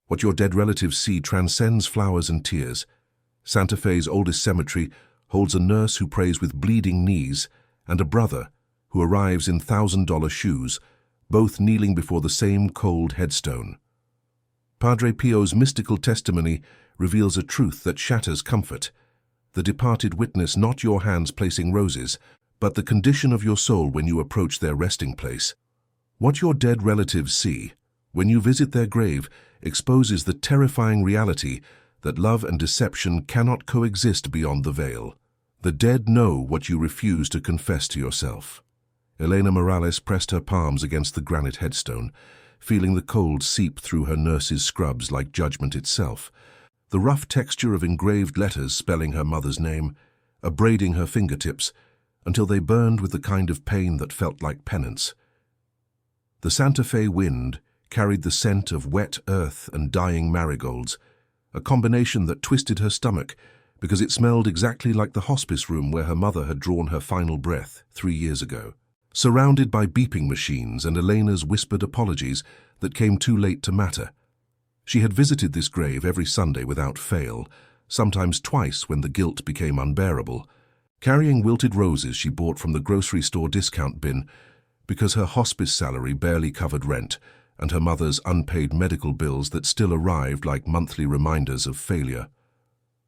What your dead relatives see transcends flowers and tears. Santa Fe's oldest cemetery holds a nurse who prays with bleeding knees and a brother who arrives in $1,000 shoes, both kneeling before the same cold headstone. Padre Pio's mystical testimony reveals a truth that shatters comfort. The departed witness not your hands placing roses, but the condition of your soul when you approach their resting place. What your dead relatives see when you visit their grave exposes the terrifying reality that love and deception cannot coexist beyond the veil. The dead know what you refuse to confess to yourself. Elena Morales pressed her palms against the granite headstone, feeling the cold seep through her nurse's scrubs like judgment itself. The rough texture of engraved letters spelling her mother's name, abrading her fingertips, until they burned with the kind of pain that felt like penance. The Santa Fe wind carried the scent of wet earth and dying marigolds, a combination that twisted her stomach because it smelled exactly like the hospice room where her mother had drawn her final breath 3 years ago. Surrounded by beeping machines and Elena's whispered apologies that came too late to matter. She had visited this grave every Sunday without fail, sometimes twice when the guilt became unbearable, carrying wilted roses she bought from the grocery store discount bin because her hospice salary barely covered rent and her mother's unpaid medical bills that still arrived like monthly reminders of failure.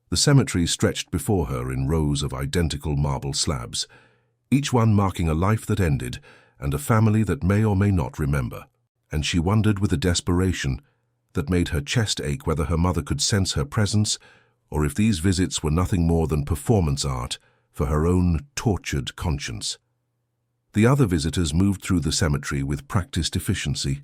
The cemetery stretched before her in rows of identical marble slabs, each one marking a life that ended and a family that may or may not remember. And she wondered with a desperation that made her chest ache whether her mother could sense her presence or if these visits were nothing more than performance art for her own tortured conscience. The other visitors moved through the cemetery with practiced efficiency,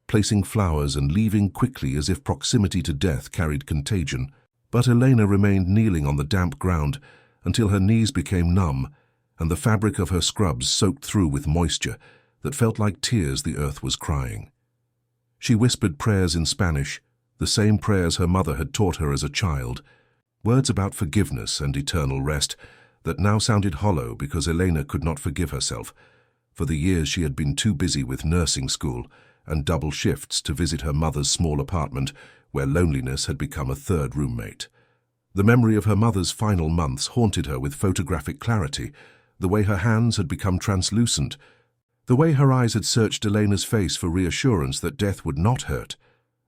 placing flowers and leaving quickly as if proximity to death carried contagion. But Elena remained kneeling on the damp ground until her knees became numb and the fabric of her scrubs soaked through with moisture that felt like tears the earth was crying. She whispered prayers in Spanish, the same prayers her mother had taught her as a child, words about forgiveness and eternal rest that now sounded hollow because Elena could not forgive herself. For the years she had been too busy with nursing school and double shifts to visit her mother's small apartment where loneliness had become a third roommate. The memory of her mother's final months haunted her with photographic clarity, the way her hands had become translucent, the way her eyes had searched Elena's face for reassurance that death would not hurt,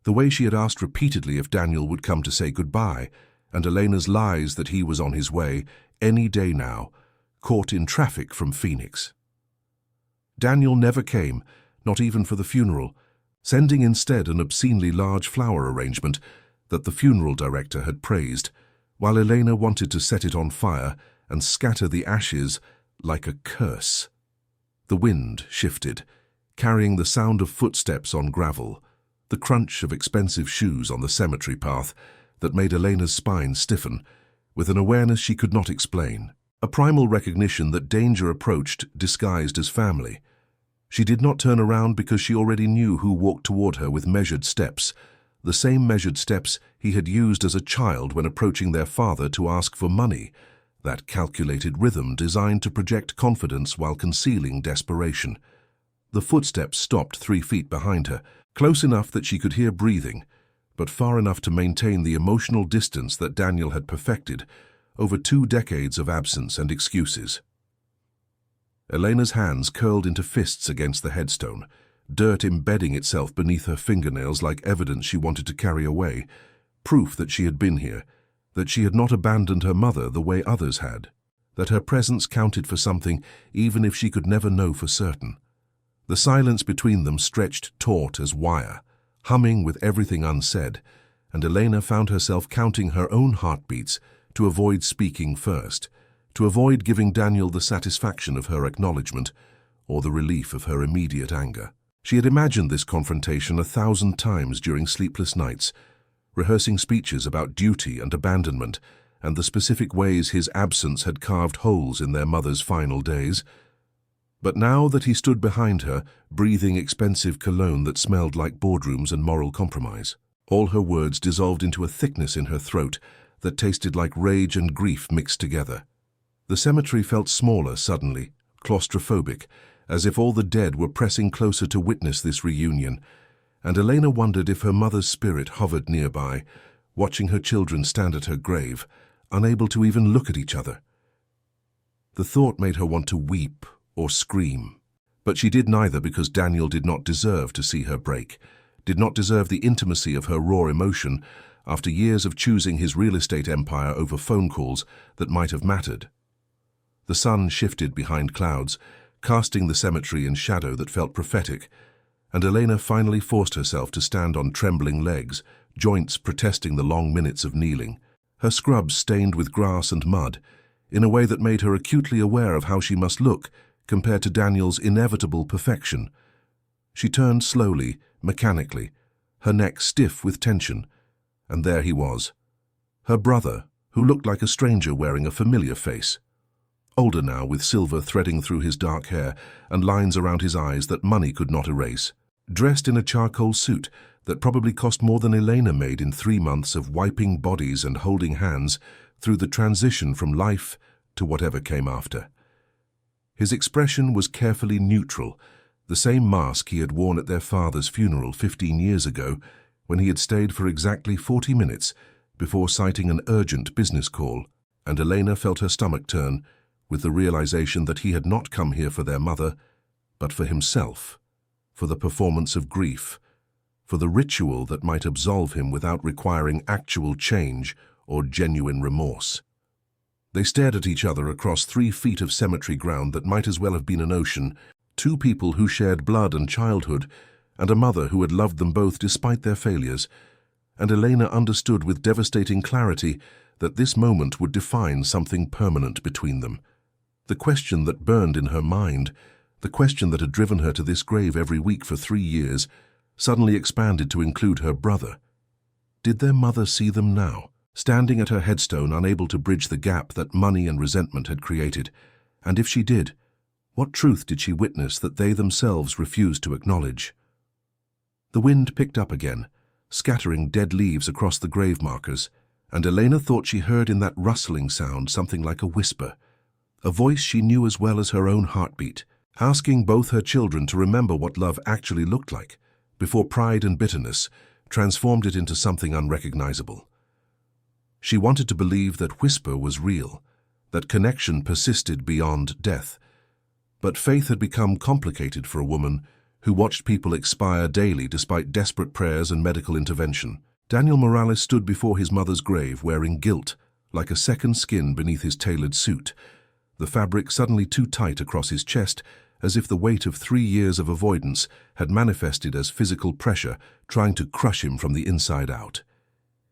the way she had asked repeatedly if Daniel would come to say goodbye, and Elena's lies that he was on his way, any day now, caught in traffic from Phoenix. Daniel never came, not even for the funeral, sending instead an obscenely large flower arrangement that the funeral director had praised, while Elena wanted to set it on fire and scatter the ashes like a curse. The wind shifted, carrying the sound of footsteps on gravel, the crunch of expensive shoes on the cemetery path that made Elena's spine stiffen, with an awareness she could not explain, a primal recognition that danger approached disguised as family. She did not turn around because she already knew who walked toward her with measured steps, the same measured steps he had used as a child when approaching their father to ask for money, that calculated rhythm designed to project confidence while concealing desperation. The footsteps stopped 3 feet behind her, close enough that she could hear breathing, but far enough to maintain the emotional distance that Daniel had perfected over 2 decades of absence and excuses. Elena's hands curled into fists against the headstone, dirt embedding itself beneath her fingernails like evidence she wanted to carry away, proof that she had been here, that she had not abandoned her mother the way others had, that her presence counted for something even if she could never know for certain. The silence between them stretched taut as wire, humming with everything unsaid, and Elena found herself counting her own heartbeats to avoid speaking first, to avoid giving Daniel the satisfaction of her acknowledgement or the relief of her immediate anger. She had imagined this confrontation 1,000 times during sleepless nights, rehearsing speeches about duty and abandonment and the specific ways his absence had carved holes in their mother's final days. But now that he stood behind her, breathing expensive cologne that smelled like boardrooms and moral compromise, all her words dissolved into a thickness in her throat that tasted like rage and grief mixed together. The cemetery felt smaller suddenly, claustrophobic, as if all the dead were pressing closer to witness this reunion, and Elena wondered if her mother's spirit hovered nearby, watching her children stand at her grave, unable to even look at each other. The thought made her want to weep or scream, but she did neither because Daniel did not deserve to see her break, did not deserve the intimacy of her raw emotion after years of choosing his real estate empire over phone calls that might have mattered. The sun shifted behind clouds, casting the cemetery in shadow that felt prophetic, and Elena finally forced herself to stand on trembling legs, joints protesting the long minutes of kneeling, her scrubs stained with grass and mud, in a way that made her acutely aware of how she must look compared to Daniel's inevitable perfection. She turned slowly, mechanically, her neck stiff with tension, and there he was, her brother, who looked like a stranger wearing a familiar face. Older now, with silver threading through his dark hair and lines around his eyes that money could not erase. Dressed in a charcoal suit that probably cost more than Elena made in 3 months of wiping bodies and holding hands through the transition from life to whatever came after. His expression was carefully neutral, the same mask he had worn at their father's funeral 15 years ago, when he had stayed for exactly 40 minutes before citing an urgent business call, and Elena felt her stomach turn with the realization that he had not come here for their mother, but for himself, for the performance of grief, for the ritual that might absolve him without requiring actual change or genuine remorse. They stared at each other across 3 feet of cemetery ground that might as well have been an ocean, 2 people who shared blood and childhood, and a mother who had loved them both despite their failures, and Elena understood with devastating clarity that this moment would define something permanent between them. The question that burned in her mind, the question that had driven her to this grave every week for 3 years, suddenly expanded to include her brother. Did their mother see them now, standing at her headstone, unable to bridge the gap that money and resentment had created? And if she did, what truth did she witness that they themselves refused to acknowledge? The wind picked up again, scattering dead leaves across the grave markers, and Elena thought she heard in that rustling sound something like a whisper, a voice she knew as well as her own heartbeat, asking both her children to remember what love actually looked like, before pride and bitterness transformed it into something unrecognizable. She wanted to believe that whisper was real, that connection persisted beyond death. But faith had become complicated for a woman who watched people expire daily despite desperate prayers and medical intervention. Daniel Morales stood before his mother's grave wearing guilt, like a second skin beneath his tailored suit, the fabric suddenly too tight across his chest, as if the weight of 3 years of avoidance had manifested as physical pressure trying to crush him from the inside out.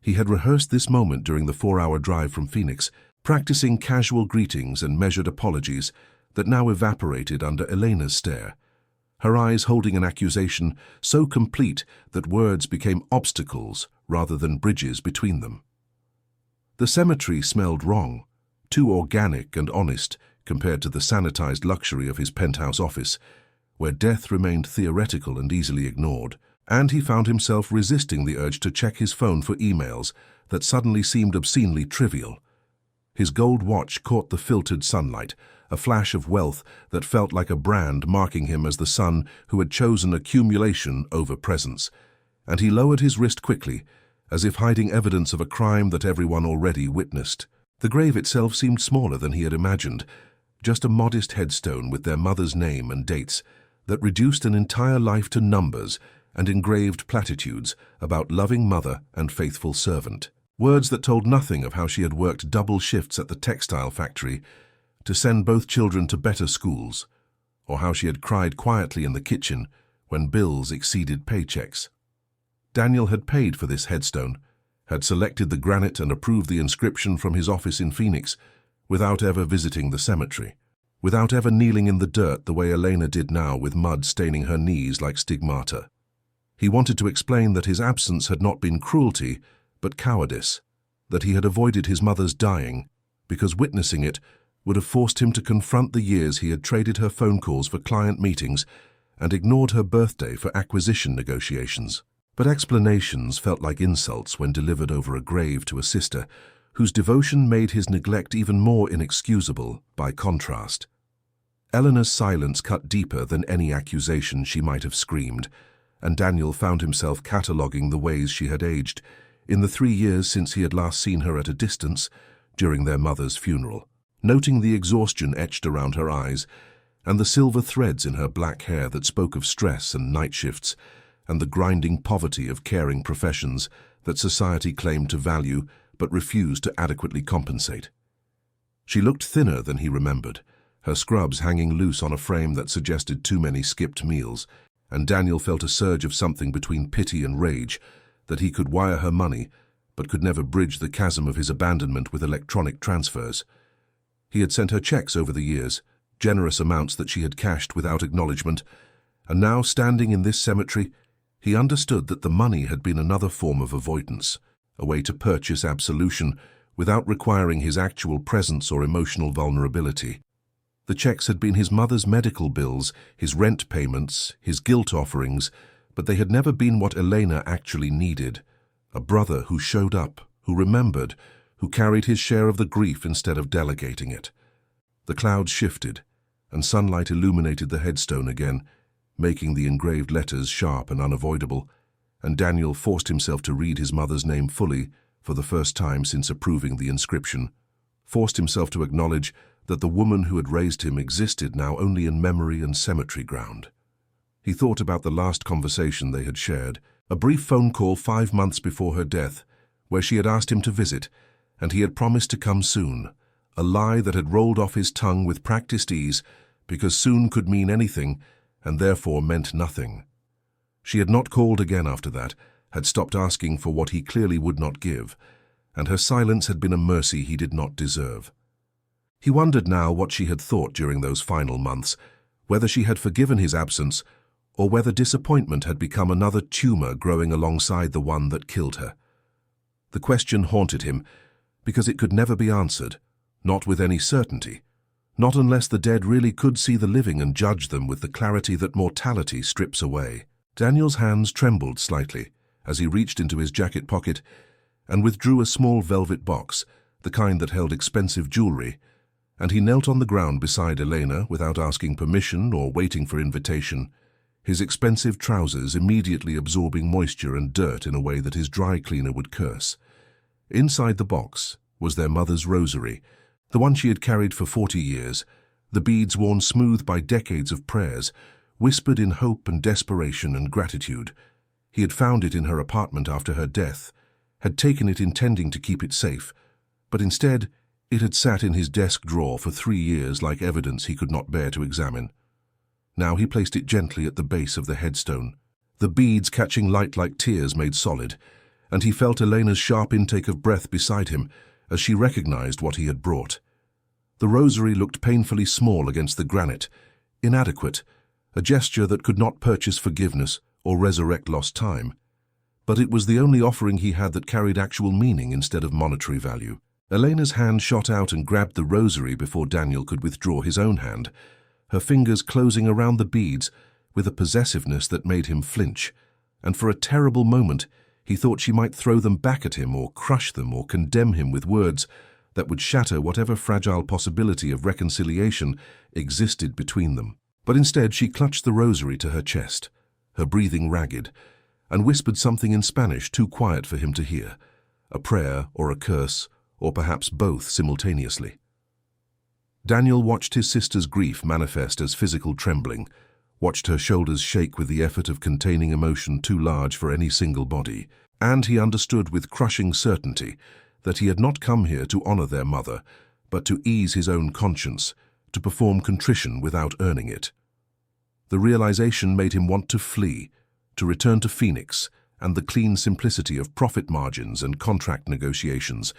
He had rehearsed this moment during the 4-hour drive from Phoenix, practicing casual greetings and measured apologies that now evaporated under Elena's stare, her eyes holding an accusation so complete that words became obstacles rather than bridges between them. The cemetery smelled wrong, too organic and honest compared to the sanitized luxury of his penthouse office, where death remained theoretical and easily ignored, and he found himself resisting the urge to check his phone for emails that suddenly seemed obscenely trivial. His gold watch caught the filtered sunlight, a flash of wealth that felt like a brand marking him as the son who had chosen accumulation over presence, and he lowered his wrist quickly, as if hiding evidence of a crime that everyone already witnessed. The grave itself seemed smaller than he had imagined, just a modest headstone with their mother's name and dates that reduced an entire life to numbers and engraved platitudes about loving mother and faithful servant. Words that told nothing of how she had worked double shifts at the textile factory to send both children to better schools, or how she had cried quietly in the kitchen when bills exceeded paychecks. Daniel had paid for this headstone, had selected the granite and approved the inscription from his office in Phoenix, without ever visiting the cemetery, without ever kneeling in the dirt the way Elena did now with mud staining her knees like stigmata. He wanted to explain that his absence had not been cruelty, but cowardice, that he had avoided his mother's dying, because witnessing it would have forced him to confront the years he had traded her phone calls for client meetings and ignored her birthday for acquisition negotiations. But explanations felt like insults when delivered over a grave to a sister, whose devotion made his neglect even more inexcusable by contrast. Eleanor's silence cut deeper than any accusation she might have screamed, and Daniel found himself cataloguing the ways she had aged in the 3 years since he had last seen her at a distance during their mother's funeral. Noting the exhaustion etched around her eyes and the silver threads in her black hair that spoke of stress and night shifts and the grinding poverty of caring professions that society claimed to value but refused to adequately compensate. She looked thinner than he remembered, her scrubs hanging loose on a frame that suggested too many skipped meals, and Daniel felt a surge of something between pity and rage, that he could wire her money but could never bridge the chasm of his abandonment with electronic transfers. He had sent her checks over the years, generous amounts that she had cashed without acknowledgement, and now, standing in this cemetery, he understood that the money had been another form of avoidance, a way to purchase absolution without requiring his actual presence or emotional vulnerability. The checks had been his mother's medical bills, his rent payments, his guilt offerings, but they had never been what Elena actually needed. A brother who showed up, who remembered, who carried his share of the grief instead of delegating it. The clouds shifted, and sunlight illuminated the headstone again, making the engraved letters sharp and unavoidable, and Daniel forced himself to read his mother's name fully for the first time since approving the inscription, forced himself to acknowledge that the woman who had raised him existed now only in memory and cemetery ground. He thought about the last conversation they had shared, a brief phone call 5 months before her death, where she had asked him to visit, and he had promised to come soon, a lie that had rolled off his tongue with practiced ease, because soon could mean anything, and therefore meant nothing. She had not called again after that, had stopped asking for what he clearly would not give, and her silence had been a mercy he did not deserve. He wondered now what she had thought during those final months, whether she had forgiven his absence, or whether disappointment had become another tumor growing alongside the one that killed her. The question haunted him, because it could never be answered, not with any certainty, not unless the dead really could see the living and judge them with the clarity that mortality strips away. Daniel's hands trembled slightly as he reached into his jacket pocket and withdrew a small velvet box, the kind that held expensive jewelry, and he knelt on the ground beside Elena without asking permission or waiting for invitation, his expensive trousers immediately absorbing moisture and dirt in a way that his dry cleaner would curse. Inside the box was their mother's rosary, the one she had carried for 40 years, the beads worn smooth by decades of prayers, whispered in hope and desperation and gratitude. He had found it in her apartment after her death, had taken it intending to keep it safe, but instead it had sat in his desk drawer for 3 years like evidence he could not bear to examine. Now he placed it gently at the base of the headstone, the beads catching light like tears made solid, and he felt Elena's sharp intake of breath beside him as she recognized what he had brought. The rosary looked painfully small against the granite, inadequate, a gesture that could not purchase forgiveness or resurrect lost time. But it was the only offering he had that carried actual meaning instead of monetary value. Elena's hand shot out and grabbed the rosary before Daniel could withdraw his own hand, her fingers closing around the beads with a possessiveness that made him flinch, and for a terrible moment he thought she might throw them back at him or crush them or condemn him with words that would shatter whatever fragile possibility of reconciliation existed between them. But instead she clutched the rosary to her chest, her breathing ragged, and whispered something in Spanish too quiet for him to hear, a prayer or a curse, or perhaps both simultaneously. Daniel watched his sister's grief manifest as physical trembling, watched her shoulders shake with the effort of containing emotion too large for any single body, and he understood with crushing certainty that he had not come here to honor their mother, but to ease his own conscience, to perform contrition without earning it. The realization made him want to flee, to return to Phoenix and the clean simplicity of profit margins and contract negotiations,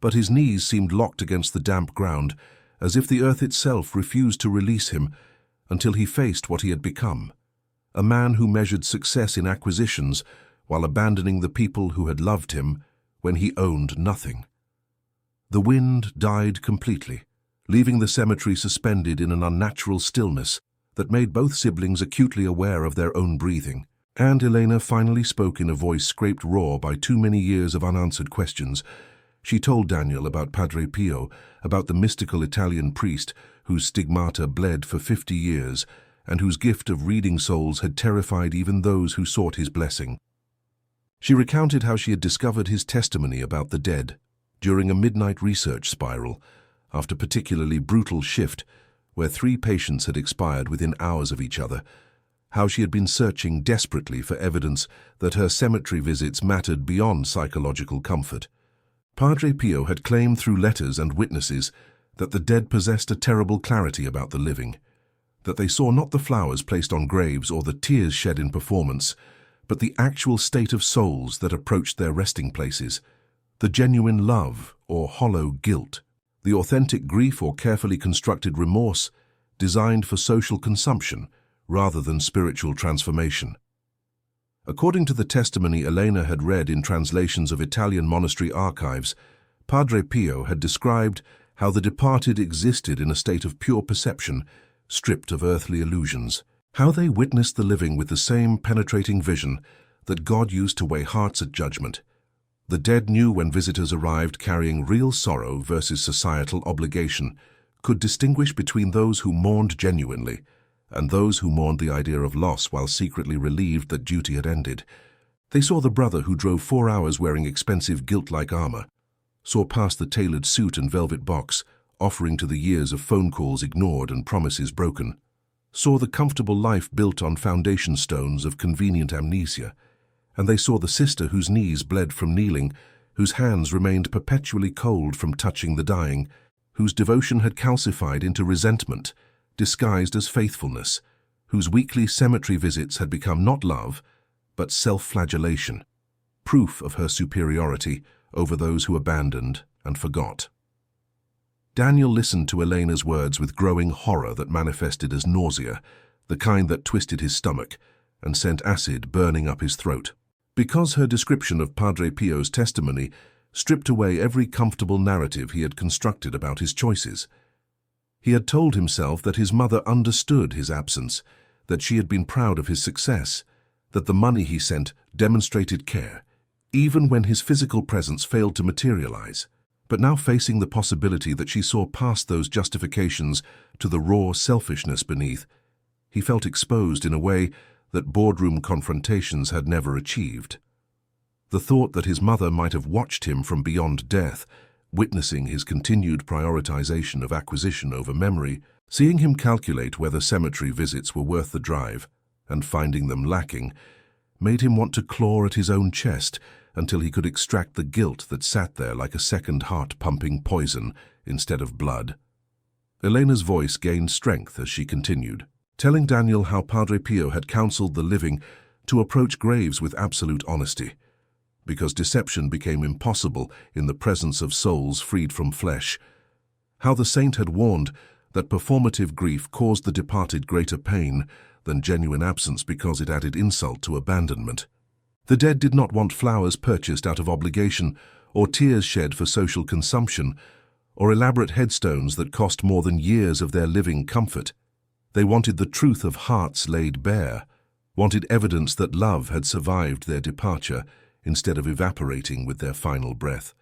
but his knees seemed locked against the damp ground, as if the earth itself refused to release him until he faced what he had become, a man who measured success in acquisitions while abandoning the people who had loved him when he owned nothing. The wind died completely, leaving the cemetery suspended in an unnatural stillness that made both siblings acutely aware of their own breathing. And Elena finally spoke in a voice scraped raw by too many years of unanswered questions. She told Daniel about Padre Pio, about the mystical Italian priest whose stigmata bled for 50 years, and whose gift of reading souls had terrified even those who sought his blessing. She recounted how she had discovered his testimony about the dead during a midnight research spiral after a particularly brutal shift where 3 patients had expired within hours of each other, how she had been searching desperately for evidence that her cemetery visits mattered beyond psychological comfort. Padre Pio had claimed through letters and witnesses that the dead possessed a terrible clarity about the living, that they saw not the flowers placed on graves or the tears shed in performance, but the actual state of souls that approached their resting places, the genuine love or hollow guilt, the authentic grief or carefully constructed remorse designed for social consumption rather than spiritual transformation. According to the testimony Elena had read in translations of Italian monastery archives, Padre Pio had described how the departed existed in a state of pure perception, stripped of earthly illusions, how they witnessed the living with the same penetrating vision that God used to weigh hearts at judgment. The dead knew when visitors arrived carrying real sorrow versus societal obligation, could distinguish between those who mourned genuinely and those who mourned the idea of loss while secretly relieved that duty had ended. They saw the brother who drove 4 hours wearing expensive gilt-like armor, saw past the tailored suit and velvet box, offering to the years of phone calls ignored and promises broken, saw the comfortable life built on foundation stones of convenient amnesia, and they saw the sister whose knees bled from kneeling, whose hands remained perpetually cold from touching the dying, whose devotion had calcified into resentment, disguised as faithfulness, whose weekly cemetery visits had become not love, but self-flagellation, proof of her superiority over those who abandoned and forgot. Daniel listened to Elena's words with growing horror that manifested as nausea, the kind that twisted his stomach and sent acid burning up his throat. Because her description of Padre Pio's testimony stripped away every comfortable narrative he had constructed about his choices. He had told himself that his mother understood his absence, that she had been proud of his success, that the money he sent demonstrated care, even when his physical presence failed to materialize. But now facing the possibility that she saw past those justifications to the raw selfishness beneath, he felt exposed in a way that boardroom confrontations had never achieved. The thought that his mother might have watched him from beyond death, witnessing his continued prioritization of acquisition over memory, seeing him calculate whether cemetery visits were worth the drive, and finding them lacking, made him want to claw at his own chest until he could extract the guilt that sat there like a second heart-pumping poison instead of blood. Elena's voice gained strength as she continued, telling Daniel how Padre Pio had counseled the living to approach graves with absolute honesty, because deception became impossible in the presence of souls freed from flesh, how the saint had warned that performative grief caused the departed greater pain than genuine absence because it added insult to abandonment. The dead did not want flowers purchased out of obligation, or tears shed for social consumption, or elaborate headstones that cost more than years of their living comfort. They wanted the truth of hearts laid bare, wanted evidence that love had survived their departure instead of evaporating with their final breath.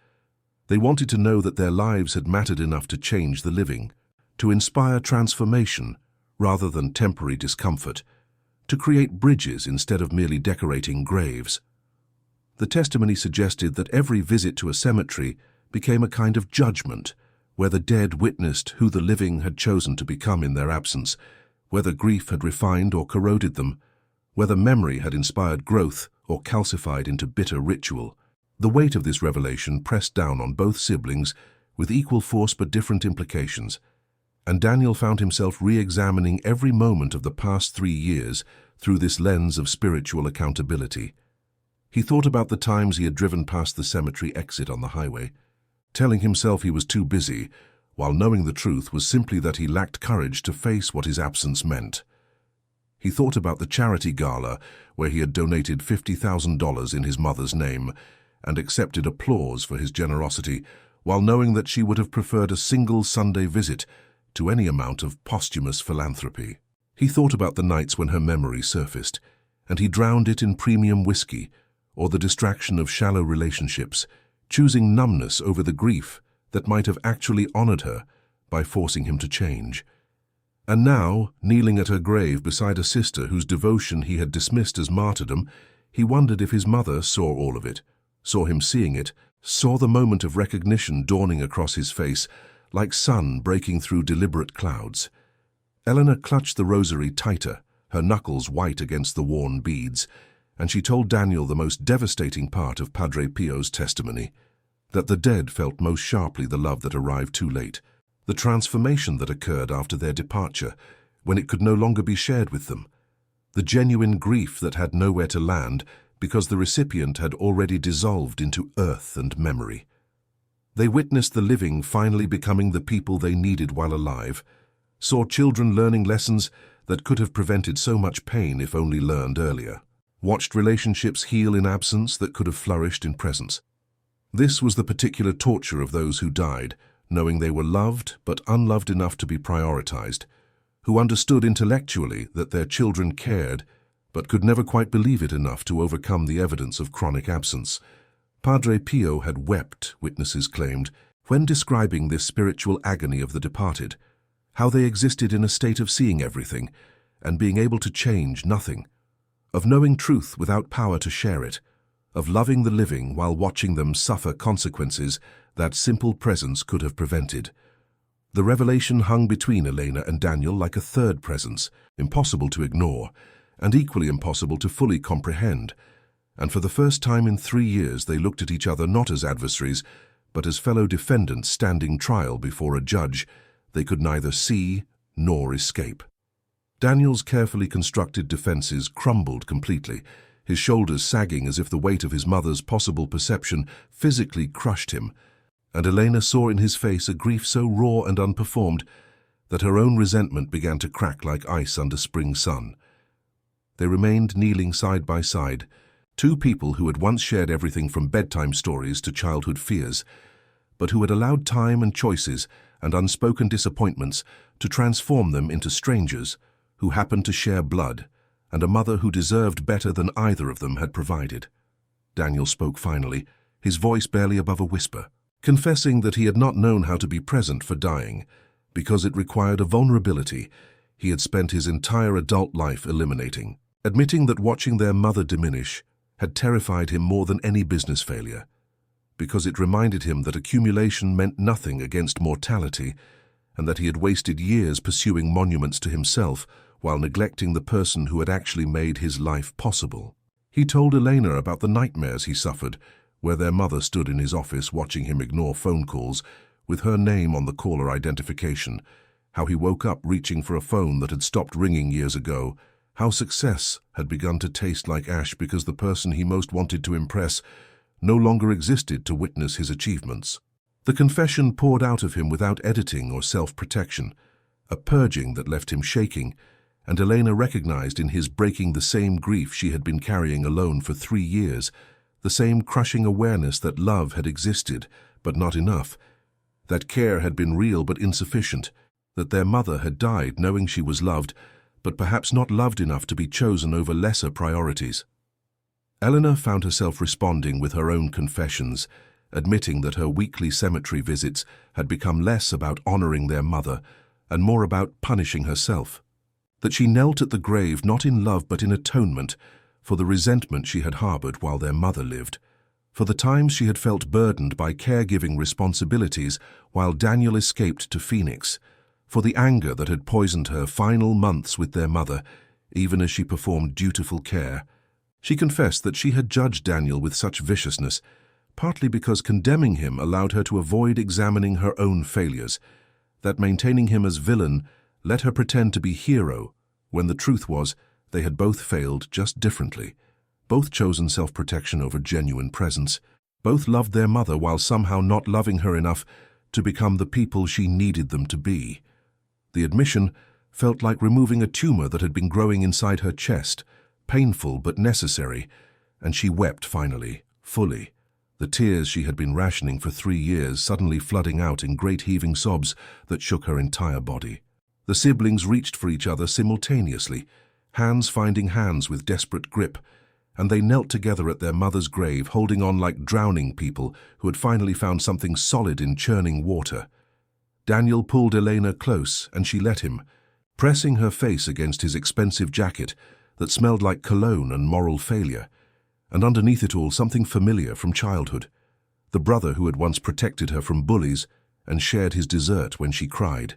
They wanted to know that their lives had mattered enough to change the living, to inspire transformation rather than temporary discomfort, to create bridges instead of merely decorating graves. The testimony suggested that every visit to a cemetery became a kind of judgment, where the dead witnessed who the living had chosen to become in their absence, whether grief had refined or corroded them, whether memory had inspired growth or calcified into bitter ritual. The weight of this revelation pressed down on both siblings with equal force but different implications, and Daniel found himself re-examining every moment of the past 3 years through this lens of spiritual accountability. He thought about the times he had driven past the cemetery exit on the highway, telling himself he was too busy, while knowing the truth was simply that he lacked courage to face what his absence meant. He thought about the charity gala where he had donated $50,000 in his mother's name and accepted applause for his generosity, while knowing that she would have preferred a single Sunday visit to any amount of posthumous philanthropy. He thought about the nights when her memory surfaced, and he drowned it in premium whiskey or the distraction of shallow relationships, choosing numbness over the grief that might have actually honored her by forcing him to change. And now, kneeling at her grave beside a sister whose devotion he had dismissed as martyrdom, he wondered if his mother saw all of it, saw him seeing it, saw the moment of recognition dawning across his face, like sun breaking through deliberate clouds. Eleanor clutched the rosary tighter, her knuckles white against the worn beads, and she told Daniel the most devastating part of Padre Pio's testimony, that the dead felt most sharply the love that arrived too late, the transformation that occurred after their departure, when it could no longer be shared with them, the genuine grief that had nowhere to land because the recipient had already dissolved into earth and memory. They witnessed the living finally becoming the people they needed while alive, saw children learning lessons that could have prevented so much pain if only learned earlier, watched relationships heal in absence that could have flourished in presence. This was the particular torture of those who died, knowing they were loved but unloved enough to be prioritized, who understood intellectually that their children cared but could never quite believe it enough to overcome the evidence of chronic absence. Padre Pio had wept, witnesses claimed, when describing this spiritual agony of the departed, how they existed in a state of seeing everything and being able to change nothing, of knowing truth without power to share it, of loving the living while watching them suffer consequences that simple presence could have prevented. The revelation hung between Elena and Daniel like a third presence, impossible to ignore, and equally impossible to fully comprehend. And for the first time in 3 years they looked at each other not as adversaries, but as fellow defendants standing trial before a judge they could neither see nor escape. Daniel's carefully constructed defenses crumbled completely, his shoulders sagging as if the weight of his mother's possible perception physically crushed him, and Elena saw in his face a grief so raw and unperformed that her own resentment began to crack like ice under spring sun. They remained kneeling side by side, two people who had once shared everything from bedtime stories to childhood fears, but who had allowed time and choices and unspoken disappointments to transform them into strangers who happened to share blood, and a mother who deserved better than either of them had provided. Daniel spoke finally, his voice barely above a whisper, confessing that he had not known how to be present for dying, because it required a vulnerability he had spent his entire adult life eliminating, admitting that watching their mother diminish had terrified him more than any business failure, because it reminded him that accumulation meant nothing against mortality, and that he had wasted years pursuing monuments to himself while neglecting the person who had actually made his life possible. He told Elena about the nightmares he suffered, where their mother stood in his office watching him ignore phone calls, with her name on the caller identification, how he woke up reaching for a phone that had stopped ringing years ago, how success had begun to taste like ash because the person he most wanted to impress no longer existed to witness his achievements. The confession poured out of him without editing or self-protection, a purging that left him shaking, and Elena recognized in his breaking the same grief she had been carrying alone for 3 years, the same crushing awareness that love had existed, but not enough, that care had been real but insufficient, that their mother had died knowing she was loved, but perhaps not loved enough to be chosen over lesser priorities. Eleanor found herself responding with her own confessions, admitting that her weekly cemetery visits had become less about honoring their mother and more about punishing herself, that she knelt at the grave not in love but in atonement for the resentment she had harbored while their mother lived, for the times she had felt burdened by caregiving responsibilities while Daniel escaped to Phoenix, for the anger that had poisoned her final months with their mother, even as she performed dutiful care. She confessed that she had judged Daniel with such viciousness, partly because condemning him allowed her to avoid examining her own failures, that maintaining him as villain let her pretend to be hero, when the truth was they had both failed just differently, both chosen self-protection over genuine presence, both loved their mother while somehow not loving her enough to become the people she needed them to be. The admission felt like removing a tumor that had been growing inside her chest, painful but necessary, and she wept finally, fully, the tears she had been rationing for 3 years suddenly flooding out in great heaving sobs that shook her entire body. The siblings reached for each other simultaneously, hands finding hands with desperate grip, and they knelt together at their mother's grave, holding on like drowning people who had finally found something solid in churning water. Daniel pulled Elena close, and she let him, pressing her face against his expensive jacket that smelled like cologne and moral failure, and underneath it all something familiar from childhood, the brother who had once protected her from bullies and shared his dessert when she cried.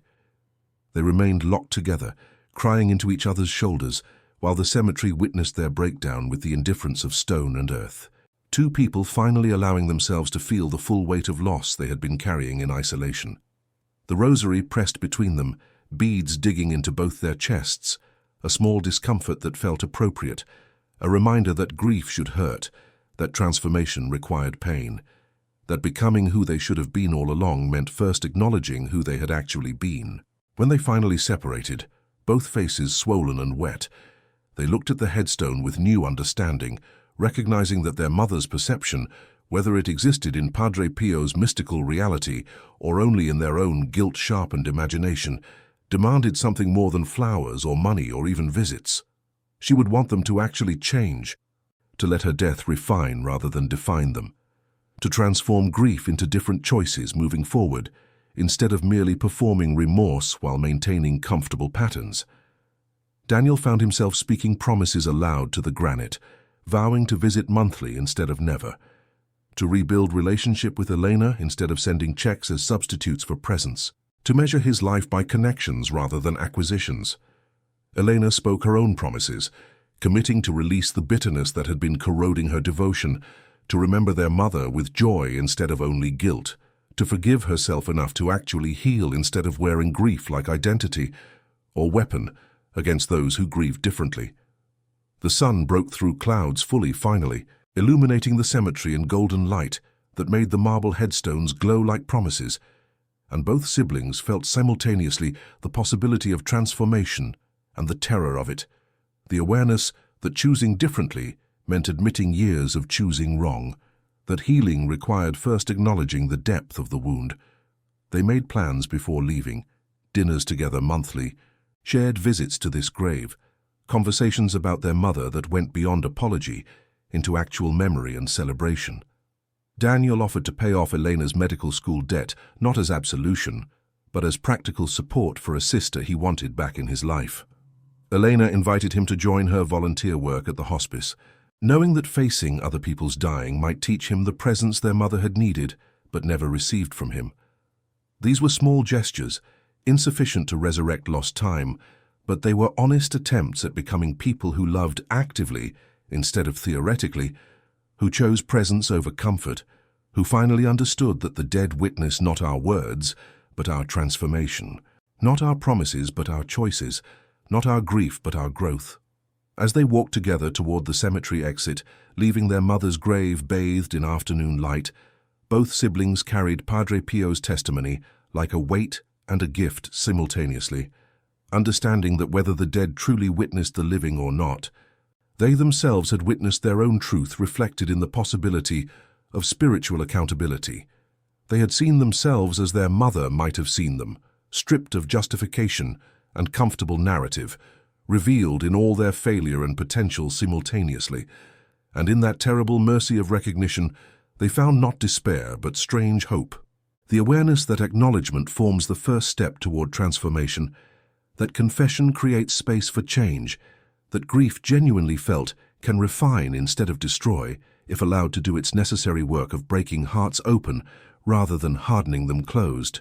They remained locked together, crying into each other's shoulders, while the cemetery witnessed their breakdown with the indifference of stone and earth. Two people finally allowing themselves to feel the full weight of loss they had been carrying in isolation. The rosary pressed between them, beads digging into both their chests, a small discomfort that felt appropriate, a reminder that grief should hurt, that transformation required pain, that becoming who they should have been all along meant first acknowledging who they had actually been. When they finally separated, both faces swollen and wet, they looked at the headstone with new understanding, recognizing that their mother's perception, whether it existed in Padre Pio's mystical reality or only in their own guilt-sharpened imagination, demanded something more than flowers or money or even visits. She would want them to actually change, to let her death refine rather than define them, to transform grief into different choices moving forward, instead of merely performing remorse while maintaining comfortable patterns. Daniel found himself speaking promises aloud to the granite, vowing to visit monthly instead of never, to rebuild relationship with Elena instead of sending checks as substitutes for presents, to measure his life by connections rather than acquisitions. Elena spoke her own promises, committing to release the bitterness that had been corroding her devotion, to remember their mother with joy instead of only guilt, to forgive herself enough to actually heal instead of wearing grief like identity or weapon against those who grieve differently. The sun broke through clouds fully finally, illuminating the cemetery in golden light that made the marble headstones glow like promises, and both siblings felt simultaneously the possibility of transformation and the terror of it, the awareness that choosing differently meant admitting years of choosing wrong, that healing required first acknowledging the depth of the wound. They made plans before leaving, dinners together monthly, shared visits to this grave, conversations about their mother that went beyond apology into actual memory and celebration. Daniel offered to pay off Elena's medical school debt not as absolution, but as practical support for a sister he wanted back in his life. Elena invited him to join her volunteer work at the hospice, knowing that facing other people's dying might teach him the presence their mother had needed but never received from him. These were small gestures, insufficient to resurrect lost time, but they were honest attempts at becoming people who loved actively instead of theoretically, who chose presence over comfort, who finally understood that the dead witness not our words, but our transformation, not our promises but our choices, not our grief but our growth. As they walked together toward the cemetery exit, leaving their mother's grave bathed in afternoon light, both siblings carried Padre Pio's testimony like a weight and a gift simultaneously, understanding that whether the dead truly witnessed the living or not, they themselves had witnessed their own truth reflected in the possibility of spiritual accountability. They had seen themselves as their mother might have seen them, stripped of justification and comfortable narrative, revealed in all their failure and potential simultaneously, and in that terrible mercy of recognition, they found not despair but strange hope. The awareness that acknowledgement forms the first step toward transformation, that confession creates space for change, that grief genuinely felt can refine instead of destroy if allowed to do its necessary work of breaking hearts open rather than hardening them closed.